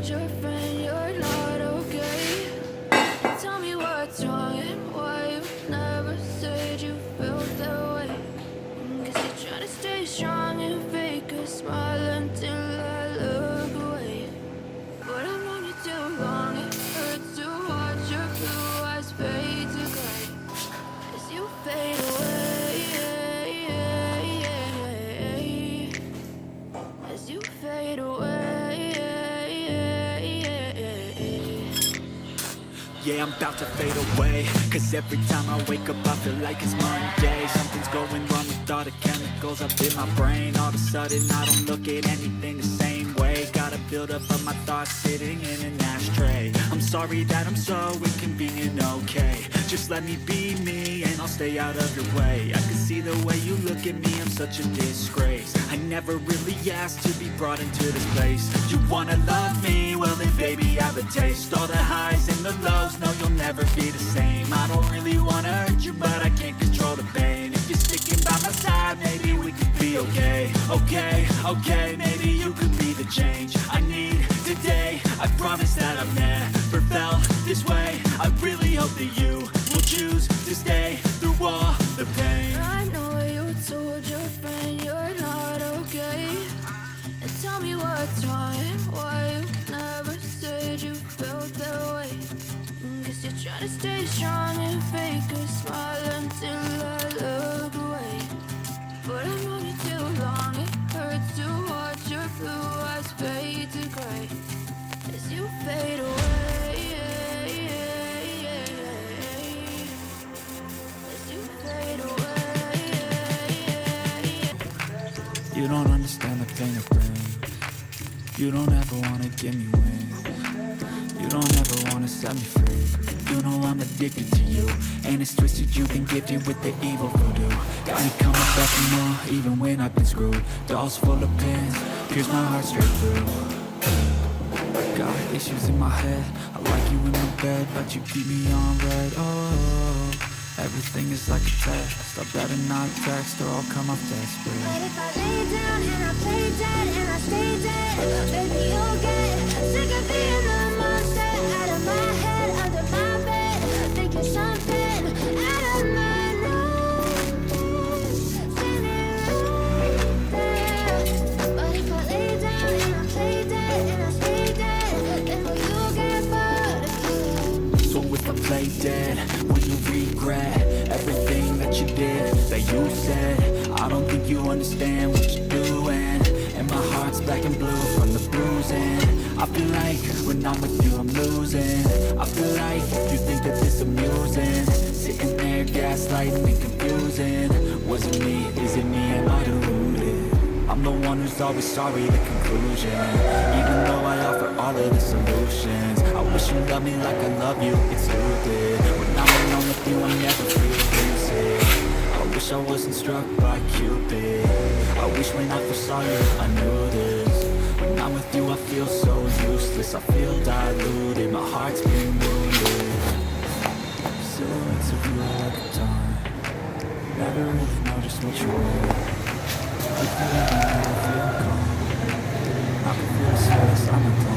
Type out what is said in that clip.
told your friend you're not okay? Tell me what's wrong and why you never said you felt that way. Guess you're trying to stay strong and fake a smile until I look away. But I've known you too long, it hurts to watch your blue eyes fade to gray as you fade away, as you fade away. Yeah, I'm about to fade away, cause every time I wake up I feel like it's Monday. Something's going wrong with all the chemicals up in my brain. All of a sudden I don't look at anything the same way. Gotta build up of my thoughts sitting in an ashtray. I'm sorry that I'm so inconvenient, okay? Just let me be me and I'll stay out of your way. I can see the way you look at me, I'm such a disgrace. I never really asked to be brought into this place. You wanna love me? Well then baby have a taste. All the highs and the lows, no you'll never be the same. I don't really wanna hurt you but I can't control the pain. If you're sticking by my side, maybe we could be okay. Okay, maybe you could be the change I need today. I promise that I've never felt this way. I really hope that you will choose to stay through all the pain. I know you told your friend you're not okay. And tell me what's wrong and why you never said you felt that way. Guess you're trying to stay strong and fake a smile until I look away. But I've known you too long, it hurts to watch your blue eyes fade to gray as you fade away, as you fade away. You don't understand the pain of pain. You don't ever wanna give me wings. You don't ever wanna set me free. You know I'm addicted to you, and it's twisted, you've been gifted with the evil voodoo. Got me coming back for more, even when I've been screwed. Dolls full of pins, pierce my heart straight through. Got issues in my head, I like you in my bed, but you keep me on red. Oh, everything is like a test, I better not text or I'll come off desperate. But if I lay down and I play dead and I stay dead, baby you'll get sick of being the monster out of my head, under my bed, thinking something out of my nose, standing right there. But if I lay down and I play dead and I stay dead, then will you get bored again? So if I play dead, will you regret everything that you did, that you said? I don't think you understand what you're doing, and my heart's black and blue from the bruising. I feel like when I'm with you I'm losing. I feel like you think that this amusing, sitting there gaslighting and confusing. Was it me? Is it me? Am I deluded? I'm the one who's always sorry, the conclusion. Even though I offer all of the solutions, I wish you loved me like I love you, it's stupid. When I'm alone with you I never feel lucid. I wish I wasn't struck by Cupid. I wish when I first saw you I knew this. When I'm with you I feel so useless, I feel diluted, my heart's been wounded. Silhouettes of you are like a time, never really know just what you were. I feel calm, I can feel the sweat, I'm a